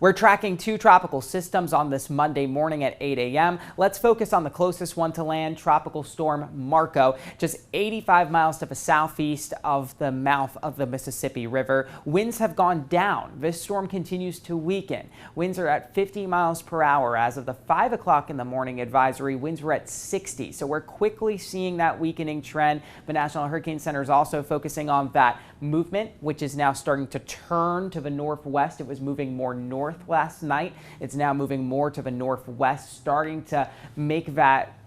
We're tracking two tropical systems on this Monday morning at 8 a.m. Let's focus on the closest one to land, Tropical Storm Marco, just 85 miles to the southeast of the mouth of the Mississippi River. Winds have gone down. This storm continues to weaken. Winds are at 50 miles per hour. As of the 5 o'clock in the morning advisory, winds were at 60. So we're quickly seeing that weakening trend. The National Hurricane Center is also focusing on that movement, which is now starting to turn to the northwest. It was moving more north last night. It's now moving more to the northwest, starting to make that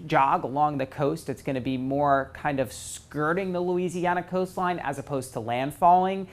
jog along the coast. It's going to be more kind of skirting the Louisiana coastline as opposed to landfalling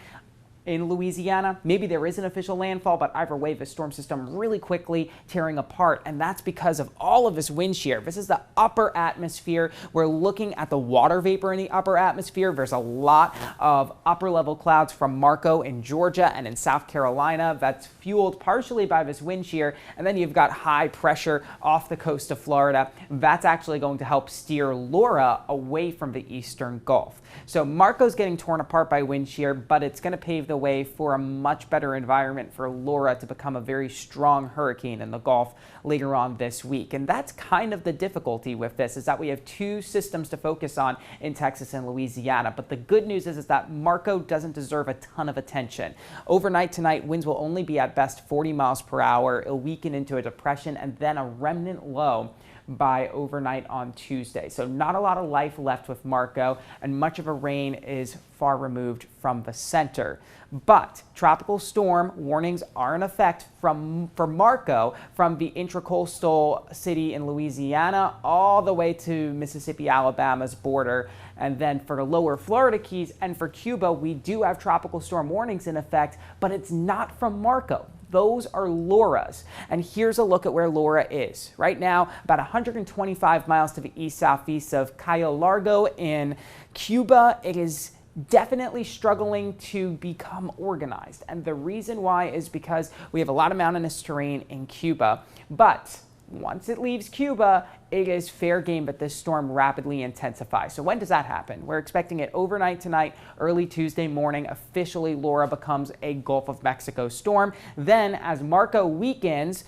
in Louisiana. Maybe there is an official landfall, but either way, the storm system really quickly tearing apart, and that's because of all of this wind shear. This is the upper atmosphere. We're looking at the water vapor in the upper atmosphere. There's a lot of upper level clouds from Marco in Georgia and in South Carolina that's fueled partially by this wind shear, and then you've got high pressure off the coast of Florida. That's actually going to help steer Laura away from the eastern Gulf. So Marco's getting torn apart by wind shear, but it's going to pave the way for a much better environment for Laura to become a very strong hurricane in the Gulf later on this week. And that's kind of the difficulty with this, is that we have two systems to focus on in Texas and Louisiana. But the good news is that Marco doesn't deserve a ton of attention. Overnight tonight, winds will only be at best 40 miles per hour. It'll weaken into a depression and then a remnant low by overnight on Tuesday. So not a lot of life left with Marco, and much of a rain is far removed from the center. But tropical storm warnings are in effect for Marco from the intracoastal city in Louisiana all the way to Mississippi, Alabama's border. And then for the lower Florida Keys and for Cuba, we do have tropical storm warnings in effect, but it's not from Marco. Those are Laura's. And here's a look at where Laura is. Right now, about 125 miles to the east-southeast of Cayo Largo in Cuba. It is definitely struggling to become organized. And the reason why is because we have a lot of mountainous terrain in Cuba. But once it leaves Cuba, it is fair game that this storm rapidly intensifies. So when does that happen? We're expecting it overnight tonight, early Tuesday morning. Officially, Laura becomes a Gulf of Mexico storm. Then as Marco weakens,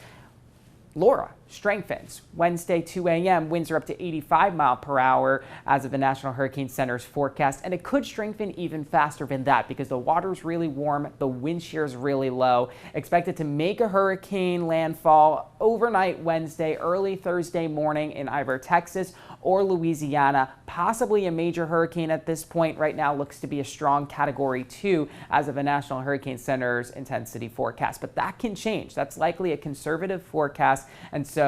Laura strengthens. Wednesday, 2 a.m., winds are up to 85 miles per hour as of the National Hurricane Center's forecast, and it could strengthen even faster than that because the water's really warm, the wind shear is really low. Expected to make a hurricane landfall overnight Wednesday, early Thursday morning in either Texas or Louisiana, possibly a major hurricane at this point. Right now looks to be a strong Category 2 as of the National Hurricane Center's intensity forecast, but that can change. That's likely a conservative forecast, and so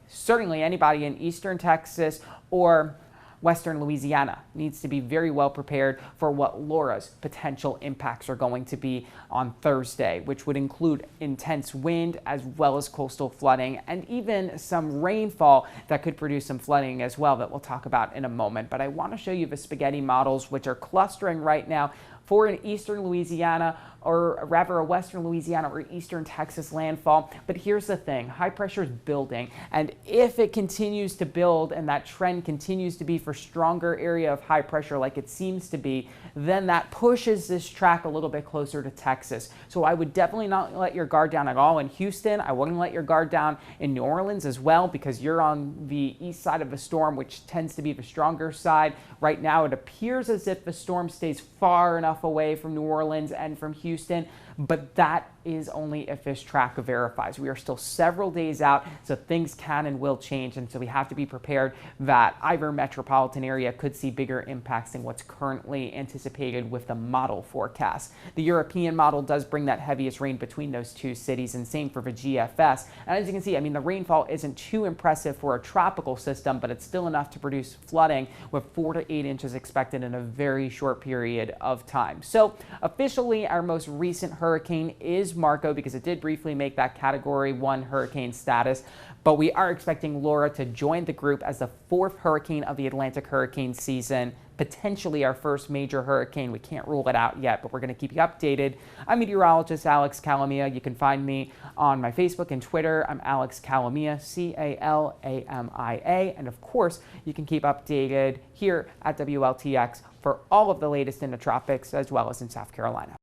certainly anybody in eastern Texas or western Louisiana needs to be very well prepared for what Laura's potential impacts are going to be on Thursday, which would include intense wind as well as coastal flooding and even some rainfall that could produce some flooding as well that we'll talk about in a moment. But I want to show you the spaghetti models, which are clustering right now for an eastern Louisiana, or rather a western Louisiana or eastern Texas landfall. But here's the thing, high pressure is building, and if it continues to build and that trend continues to be for stronger area of high pressure like it seems to be, then that pushes this track a little bit closer to Texas. So I would definitely not let your guard down at all in Houston. I wouldn't let your guard down in New Orleans as well, because you're on the east side of the storm, which tends to be the stronger side. Right now it appears as if the storm stays far enough away from New Orleans and from Houston, but that is only if this track verifies. We are still several days out, so things can and will change, and so we have to be prepared that either metropolitan area could see bigger impacts than what's currently anticipated with the model forecast. The European model does bring that heaviest rain between those two cities, and same for the GFS. And as you can see, I mean, the rainfall isn't too impressive for a tropical system, but it's still enough to produce flooding with 4 to 8 inches expected in a very short period of time. So officially, our most recent hurricane is Marco, because it did briefly make that Category 1 hurricane status, but we are expecting Laura to join the group as the 4th hurricane of the Atlantic hurricane season, potentially our first major hurricane. We can't rule it out yet, but we're going to keep you updated. I'm meteorologist Alex Calamia. You can find me on my Facebook and Twitter. I'm Alex Calamia, C-A-L-A-M-I-A. And of course, you can keep updated here at WLTX for all of the latest in the tropics as well as in South Carolina.